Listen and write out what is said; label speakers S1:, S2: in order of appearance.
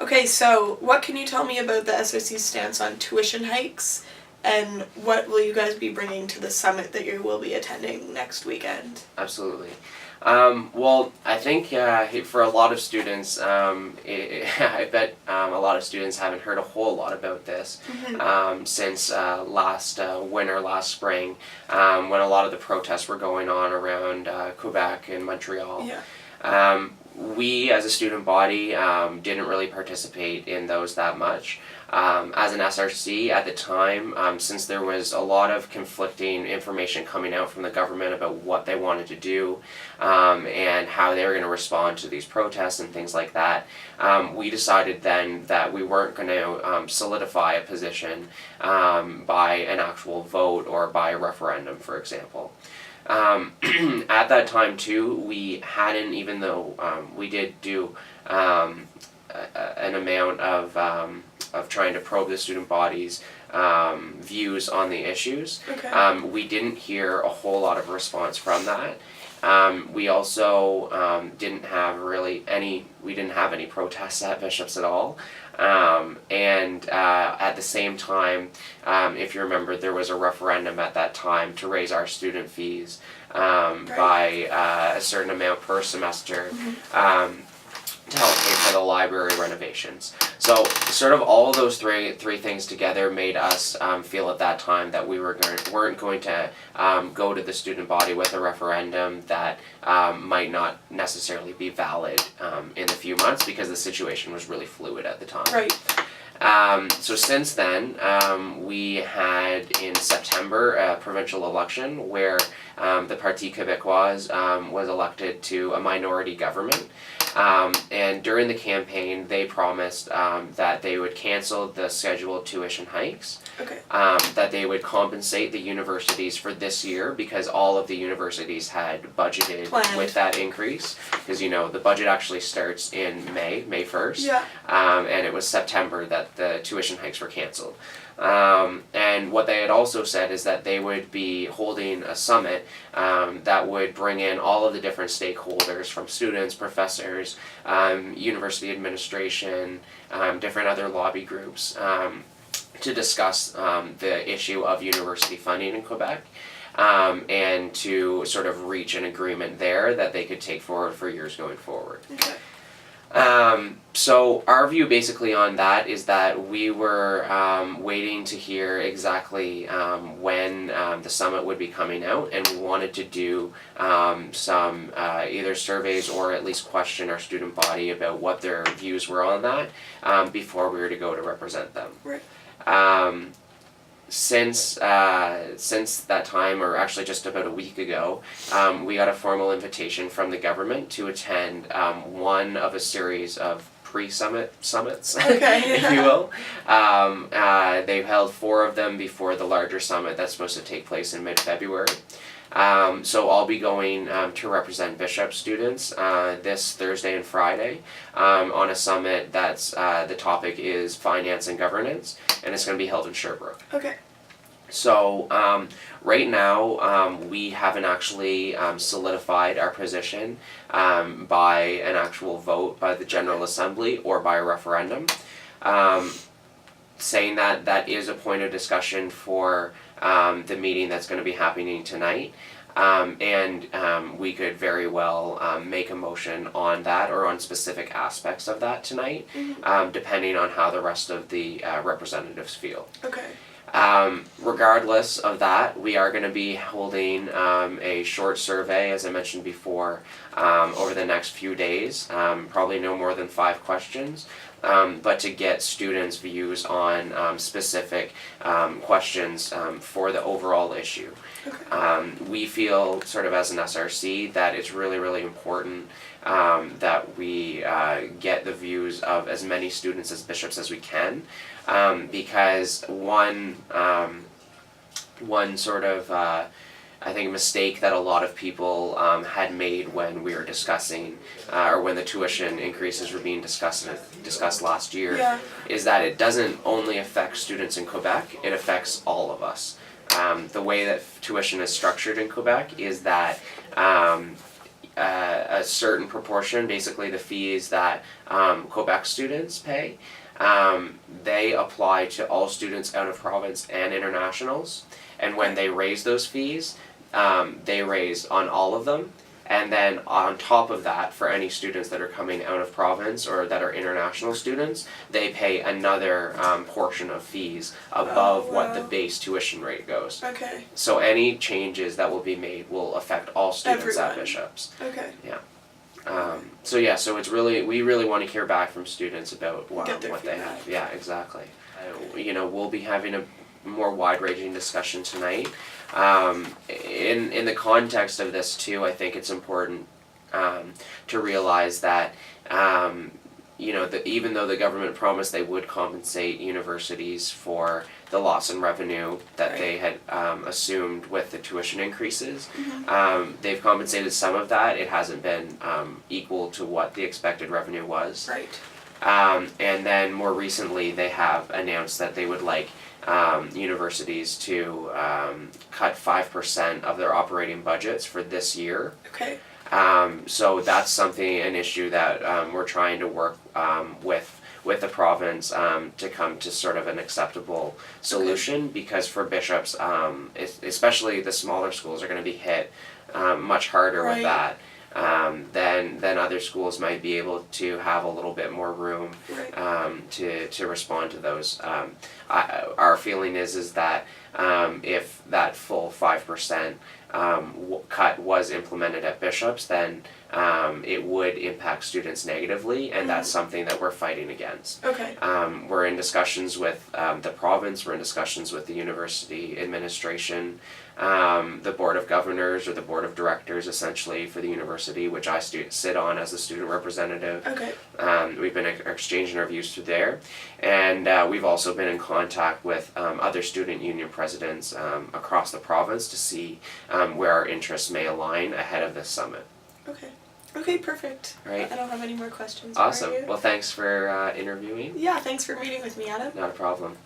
S1: Okay, so what can you tell me about the SRC's stance on tuition hikes, and what will you guys be bringing to the summit that you will be attending next weekend?
S2: Absolutely. Well, I think for a lot of students, I bet a lot of students haven't heard a whole lot about this since last winter, last spring, when a lot of the protests were going on around Quebec and Montreal.
S1: Yeah.
S2: We, as a student body, didn't really participate in those that much. As an SRC at the time, since there was a lot of conflicting information coming out from the government about what they wanted to do and how they were going to respond to these protests and things like that, we decided then that we weren't going to solidify a position by an actual vote or by a referendum, for example. At that time too, we hadn't, even though we did do an amount of trying to probe the student body's views on the issues.
S1: Okay.
S2: We didn't hear a whole lot of response from that. We also didn't have any protests at Bishop's at all. And at the same time, if you remember, there was a referendum at that time to raise our student fees by a certain amount per semester to help pay for the library renovations. So sort of all of those three things together made us feel at that time that we weren't going to go to the student body with a referendum that might not necessarily be valid in a few months, because the situation was really fluid at the time.
S1: Right.
S2: So since then, we had in September a provincial election where the Parti Québécois was elected to a minority government. And during the campaign, they promised that they would cancel the scheduled tuition hikes,
S1: Okay.
S2: that they would compensate the universities for this year, because all of the universities had budgeted
S1: Planned.
S2: with that increase, because the budget actually starts in May 1st,
S1: Yeah.
S2: and it was September that the tuition hikes were canceled. And what they had also said is that they would be holding a summit that would bring in all of the different stakeholders, from students, professors, university administration, different other lobby groups, to discuss the issue of university funding in Quebec, and to sort of reach an agreement there that they could take forward for years going forward.
S1: Okay.
S2: So our view basically on that is that we were waiting to hear exactly when the summit would be coming out, and we wanted to do some either surveys or at least question our student body about what their views were on that before we were to go to represent them.
S1: Right.
S2: Since that time, or actually just about a week ago, we got a formal invitation from the government to attend one of a series of pre-summit summits,
S1: Okay.
S2: if you will. They've held 4 of them before the larger summit that's supposed to take place in mid-February. So I'll be going to represent Bishop students this Thursday and Friday on a summit that's the topic is finance and governance, and it's going to be held in Sherbrooke.
S1: Okay.
S2: So right now we haven't actually solidified our position by an actual vote by the General Assembly or by a referendum. Saying that is a point of discussion for the meeting that's going to be happening tonight. And we could very well make a motion on that or on specific aspects of that tonight, depending on how the rest of the representatives feel.
S1: Okay.
S2: Regardless of that, we are going to be holding a short survey, as I mentioned before, over the next few days, probably no more than 5 questions, but to get students' views on specific questions for the overall issue.
S1: Okay.
S2: We feel, sort of as an SRC, that it's really, really important that we get the views of as many students as bishops as we can, because one sort of I think a mistake that a lot of people had made when we were discussing or when the tuition increases were being discussed last year is that it doesn't only affect students in Quebec, it affects all of us. The way that tuition is structured in Quebec is that a a certain proportion, basically the fees that Quebec students pay, they apply to all students out of province and internationals. And when they raise those fees, they raise on all of them. And then on top of that, for any students that are coming out of province or that are international students, they pay another portion of fees above what the base tuition rate goes.
S1: Okay.
S2: So any changes that will be made will affect all students at Bishops.
S1: Okay.
S2: Yeah. So it's really, we really want to hear back from students about what they have. Yeah, exactly. We'll be having a more wide-ranging discussion tonight. In the context of this too, I think it's important to realize that even though the government promised they would compensate universities for the loss in revenue that they had assumed with the tuition increases, they've compensated some of that. It hasn't been equal to what the expected revenue was.
S1: Right.
S2: And then more recently, they have announced that they would like universities to cut 5% of their operating budgets for this year.
S1: Okay.
S2: So that's an issue that we're trying to work with the province to come to sort of an acceptable solution, because for Bishops, especially the smaller schools, are going to be hit much harder with that. Then other schools might be able to have a little bit more room to respond to those. Our feeling is that if that full 5% cut was implemented at Bishops, then it would impact students negatively, and that's something that we're fighting against.
S1: Okay.
S2: We're in discussions with the province, we're in discussions with the university administration, the board of governors or the board of directors essentially for the university, which I sit on as a student representative.
S1: Okay.
S2: We've been exchanging our views through there, and we've also been in contact with other student union presidents across the province to see where our interests may align ahead of this summit.
S1: Okay. Okay, perfect.
S2: Right.
S1: I don't have any more questions.
S2: Awesome.
S1: For you.
S2: Well, thanks for interviewing.
S1: Yeah, thanks for meeting with me, Adam.
S2: Not a problem.